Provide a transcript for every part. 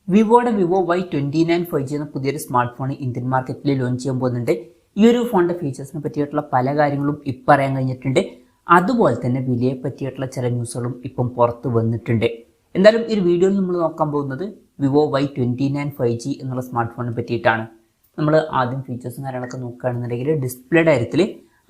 വിവോയുടെ Vivo Y29 5G എന്ന പുതിയൊരു smart phone Indian മാർക്കറ്റിൽ ലോഞ്ച് ചെയ്യാൻ പോകുന്നുണ്ട്. ഈ ഒരു ഫോണിന്റെ ഫീച്ചേഴ്സിനെ പറ്റിയിട്ടുള്ള പല കാര്യങ്ങളും ഇപ്പം അറിയാൻ കഴിഞ്ഞിട്ടുണ്ട്. അതുപോലെ തന്നെ വിലയെ പറ്റിയിട്ടുള്ള ചില ന്യൂസുകളും ഇപ്പം പുറത്ത് വന്നിട്ടുണ്ട്. എന്തായാലും ഈ വീഡിയോയിൽ നമ്മൾ നോക്കാൻ പോകുന്നത് വിവോ Y29 5G എന്നുള്ള സ്മാർട്ട് ഫോണിനെ പറ്റിയിട്ടാണ്. നമ്മൾ ആദ്യം ഫീച്ചേഴ്സും കാര്യങ്ങളൊക്കെ നോക്കുകയാണെന്നുണ്ടെങ്കിൽ ഡിസ്പ്ലേയുടെ കാര്യത്തിൽ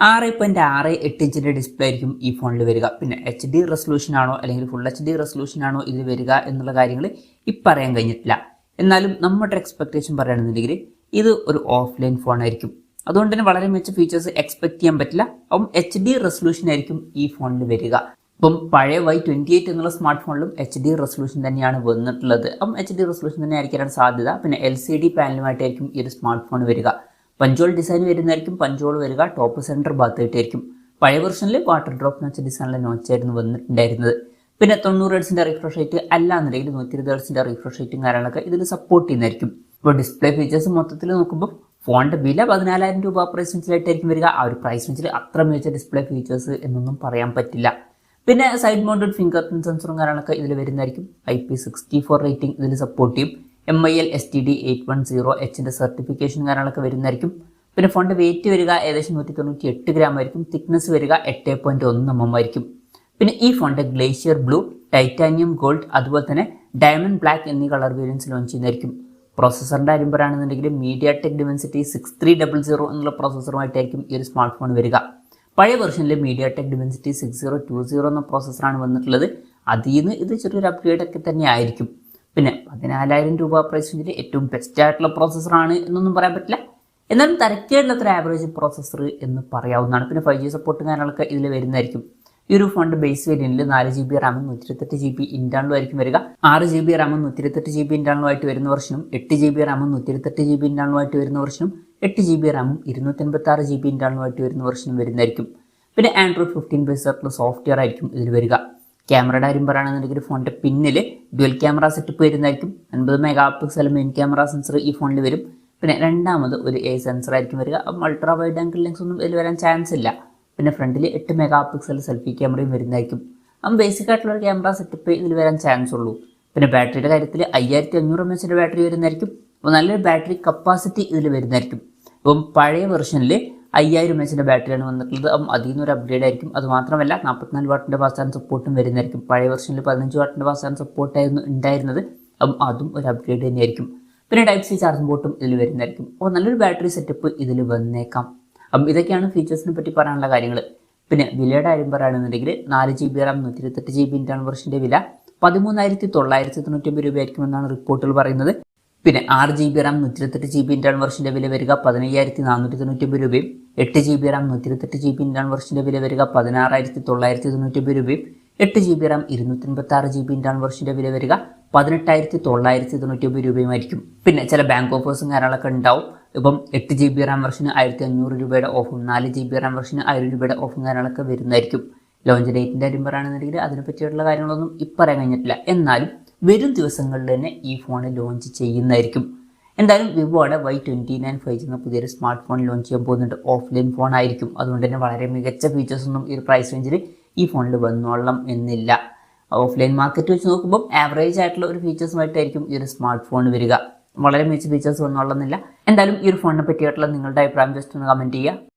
6.68 ഇഞ്ചിൻ്റെ ഡിസ്പ്ലേ ആയിരിക്കും ഈ ഫോണിൽ വരിക. പിന്നെ HD റെസൊല്യൂഷൻ ആണോ അല്ലെങ്കിൽ ഫുൾ HD റെസൊല്യൂഷൻ ആണോ ഇതിൽ വരിക എന്നുള്ള കാര്യങ്ങൾ ഇപ്പം അറിയാൻ കഴിഞ്ഞിട്ടില്ല. എന്നാലും നമ്മുടെ എക്സ്പെക്ടേഷൻ പറയുകയാണെന്നുണ്ടെങ്കിൽ ഇത് ഒരു ഓഫ്ലൈൻ ഫോൺ ആയിരിക്കും. അതുകൊണ്ട് തന്നെ വളരെ മികച്ച ഫീച്ചേഴ്സ് എക്സ്പെക്ട് ചെയ്യാൻ പറ്റില്ല. അപ്പം HD റെസൊല്യൂഷൻ ആയിരിക്കും ഈ ഫോണിൽ വരിക. ഇപ്പം പഴയ Y28 എന്നുള്ള സ്മാർട്ട് ഫോണിലും HD റെസൊല്യൂഷൻ തന്നെയാണ് വന്നിട്ടുള്ളത്. അപ്പം HD റെസൊല്യൂഷൻ തന്നെ ആയിരിക്കാനാണ് സാധ്യത. പിന്നെ LCD പാനലുമായിട്ടായിരിക്കും ഈ ഒരു സ്മാർട്ട് ഫോൺ വരിക. പഞ്ചോൾ ഡിസൈൻ വരുന്നതായിരിക്കും. പഞ്ചോൾ വരിക ടോപ്പ് സെൻറ്റർ ഭാഗത്തായിട്ടായിരിക്കും. പഴയ വെർഷനിൽ വാട്ടർ ഡ്രോപ്പ് നോച്ച് ഡിസൈനിലെ നോച്ചായിരുന്നു വന്നിട്ടുണ്ടായിരുന്നത്. പിന്നെ 90 ഹെർട്സിൻ്റെ റിഫ്രഷ് റേറ്റ് അല്ലാന്നുണ്ടെങ്കിൽ 120 ഹെർട്സിൻ്റെ റിഫ്രഷ് റേറ്റും കാര്യങ്ങളൊക്കെ ഇതിൽ സപ്പോർട്ട് ചെയ്യുന്നതായിരിക്കും. ഇപ്പോൾ ഡിസ്പ്ലേ ഫീച്ചേഴ്സ് മൊത്തത്തിൽ നോക്കുമ്പോൾ ഫോണിൻ്റെ വില 14,000 രൂപ പ്രൈസ് റേഞ്ചിലായിട്ടായിരിക്കും വരിക. ആ ഒരു പ്രൈസ് റേഞ്ചിൽ അത്ര മികച്ച ഡിസ്പ്ലേ ഫീച്ചേഴ്സ് എന്നൊന്നും പറയാൻ പറ്റില്ല. പിന്നെ സൈഡ് മൗണ്ടഡ് ഫിംഗർ പ്രിന്റ് സെൻസറും കാര്യങ്ങളൊക്കെ ഇതിൽ വരുന്നതായിരിക്കും. IP64 റേറ്റിംഗ് ഇതിൽ സപ്പോർട്ട് ചെയ്യും. MIL STD810Hന്റെ സർട്ടിഫിക്കേഷൻ കാര്യങ്ങളൊക്കെ വരുന്നതായിരിക്കും. പിന്നെ ഫോണിൻ്റെ വെയിറ്റ് വരിക ഏകദേശം 198 ഗ്രാം ആയിരിക്കും. തിക്നെസ് വരിക 8.1 mm ആയിരിക്കും. പിന്നെ ഈ ഫോണിൻ്റെ ഗ്ലേഷ്യർ ബ്ലൂ, ടൈറ്റാനിയം ഗോൾഡ്, അതുപോലെ തന്നെ ഡയമണ്ട് ബ്ലാക്ക് എന്നീ കളർ വേരിയൻസ് ലോഞ്ച് ചെയ്യുന്നതായിരിക്കും. പ്രോസസ്സറിൻ്റെ കാര്യം പറയുകയാണെന്നുണ്ടെങ്കിൽ MediaTek Dimensity 6300 എന്നുള്ള പ്രോസസ്സറുമായിട്ടായിരിക്കും ഈ ഒരു സ്മാർട്ട് ഫോൺ വരിക. പഴയ വെർഷനിൽ MediaTek Dimensity 6020 എന്ന പ്രോസസ്സറാണ് വന്നിട്ടുള്ളത്. അതിൽ നിന്ന് ഇത് ചെറിയൊരു അപ്ഗ്രേഡ് ഒക്കെ തന്നെ ആയിരിക്കും. പിന്നെ 14,000 രൂപ പ്രൈസ് റേഞ്ചിൽ ഏറ്റവും ബെസ്റ്റ് ആയിട്ടുള്ള പ്രോസസ്സറാണ് എന്നൊന്നും പറയാൻ പറ്റില്ല. എന്നാലും തരക്കേടുള്ള അത്ര ആവറേജ് പ്രോസസ്സർ എന്ന് പറയാവുന്നതാണ്. പിന്നെ 5G സപ്പോർട്ടും കാര്യങ്ങളൊക്കെ ഇതിൽ വരുന്നതായിരിക്കും. ഈ ഒരു ഫോണിൻ്റെ ബേസ് വേരിയന്റിൽ 4GB RAM 128GB ഇന്റേണലും ആയിരിക്കും വരിക. 6GB RAM 128GB ഇന്റേണലുമായിട്ട് വരുന്ന വെർഷനും 8GB RAM 128GB ഇന്റേണലുമായിട്ട് വരുന്ന വെർഷനും 8GB RAM 256GB ഇന്റേണലുമായിട്ട് വരുന്ന വെർഷനും വരുന്നതായിരിക്കും. പിന്നെ Android 15 ബേസ് ആയിട്ടുള്ള സോഫ്റ്റ്വെയർ ആയിരിക്കും ഇതിൽ വരിക. ക്യാമറയുടെ കാര്യം പറയുകയാണെന്നുണ്ടെങ്കിൽ ഫോണിൻ്റെ പിന്നിൽ ഡ്യുവൽ ക്യാമറ സെറ്റപ്പ് വരുന്നതായിരിക്കും. 50 മെഗാപിക്സൽ മെയിൻ ക്യാമറ സെൻസർ ഈ ഫോണിൽ വരും. പിന്നെ രണ്ടാമത് ഒരു സെൻസർ ആയിരിക്കും വരിക. അപ്പം അൾട്രാ വൈഡ് ആംഗിൾ ലെൻസ് ഒന്നും ഇതിൽ വരാൻ ചാൻസ് ഇല്ല. പിന്നെ ഫ്രണ്ടിൽ 8 മെഗാപിക്സൽ സെൽഫി ക്യാമറയും വരുന്നതായിരിക്കും. അപ്പം ബേസിക് ആയിട്ടുള്ള ഒരു ക്യാമറ സെറ്റപ്പ് ഇതിൽ വരാൻ ചാൻസ് ഉള്ളൂ. പിന്നെ ബാറ്ററിയുടെ കാര്യത്തിൽ 5500 mAh ബാറ്ററി വരുന്നതായിരിക്കും. അപ്പോൾ നല്ലൊരു ബാറ്ററി കപ്പാസിറ്റി ഇതിൽ വരുന്നതായിരിക്കും. അപ്പം പഴയ വെർഷനിൽ 5000 mAh ബാറ്ററിയാണ് വന്നിട്ടുള്ളത്. അപ്പം അതിൽ നിന്നൊരു അപ്ഗ്രേഡ് ആയിരിക്കും. അത് മാത്രമല്ല 44 വാട്ടിൻ്റെ ഫാസ്റ്റ് ചാർജ് സപ്പോർട്ടും വരുന്നതായിരിക്കും. പഴയ വെർഷനിൽ 15 വാട്ടിൻ്റെ ഫാസ്റ്റ് ചാർജ് സപ്പോർട്ടായിരുന്നു ഉണ്ടായിരുന്നത്. അപ്പം അതും ഒരു അപ്ഗ്രേഡ് തന്നെയായിരിക്കും. പിന്നെ Type-C ചാർജിംഗ് പോർട്ടും ഇതിൽ വരുന്നതായിരിക്കും. അപ്പോൾ നല്ലൊരു ബാറ്ററി സെറ്റപ്പ് ഇതിൽ വന്നേക്കാം. അപ്പം ഇതൊക്കെയാണ് ഫീച്ചേഴ്സിനെ പറ്റി പറയാനുള്ള കാര്യങ്ങൾ. പിന്നെ വിലയുടെ കാര്യം പറയുകയാണെന്നുണ്ടെങ്കിൽ 4GB RAM 128GB ഇന്റേണൽ വെർഷൻ്റെ വില 13,999 രൂപയായിരിക്കുമെന്നാണ് റിപ്പോർട്ടുകൾ പറയുന്നത്. പിന്നെ 6GB RAM 128GB ഇന്റേണൽ വെർഷൻ്റെ വില വരിക 15,499 രൂപയും 8GB RAM 128GB ഇന്റേണൽ വെർഷൻ്റെ വില വരിക 16,999 രൂപയും 8GB RAM 256GB ഇന്റേണൽ വെർഷൻ്റെ വില വരിക 18,999 രൂപയുമായിരിക്കും. പിന്നെ ചില ബാങ്ക് ഓഫേഴ്സും കാര്യങ്ങളൊക്കെ ഉണ്ടാവും. ഇപ്പം 8GB RAM വെർഷന് 1,500 രൂപയുടെ ഓഫും 4GB RAM വെർഷന് 1000 രൂപയുടെ ഓഫും കാര്യങ്ങളൊക്കെ വരുന്നതായിരിക്കും. ലോഞ്ച് ഡേറ്റിൻ്റെ കാര്യം പറയുകയാണെന്നുണ്ടെങ്കിൽ അതിനെ പറ്റിയിട്ടുള്ള കാര്യങ്ങളൊന്നും ഇപ്പം പറയാൻ കഴിഞ്ഞിട്ടില്ല. എന്നാലും വരും ദിവസങ്ങളിൽ തന്നെ ഈ ഫോൺ ലോഞ്ച് ചെയ്യുന്നതായിരിക്കും. എന്തായാലും വിവോയുടെ Y29 5G എന്ന പുതിയൊരു സ്മാർട്ട് ഫോൺ ലോഞ്ച് ചെയ്യാൻ പോകുന്നുണ്ട്. ഓഫ്ലൈൻ ഫോൺ ആയിരിക്കും. അതുകൊണ്ട് തന്നെ വളരെ മികച്ച ഫീച്ചേഴ്സൊന്നും ഈ ഒരു പ്രൈസ് റേഞ്ചിൽ ഈ ഫോണിൽ വന്നോളണം എന്നില്ല. ഓഫ്ലൈൻ മാർക്കറ്റ് വെച്ച് നോക്കുമ്പോൾ ആവറേജ് ആയിട്ടുള്ള ഒരു ഫീച്ചേഴ്സുമായിട്ടായിരിക്കും ഈ ഒരു സ്മാർട്ട് ഫോൺ വരിക. വളരെ മികച്ച ഫീച്ചേഴ്സ് വന്നോളണമെന്നില്ല. എന്തായാലും ഈ ഒരു ഫോണിനെ പറ്റിയിട്ടുള്ള നിങ്ങളുടെ അഭിപ്രായം ജസ്റ്റ് ഒന്ന് കമൻറ്റ് ചെയ്യുക.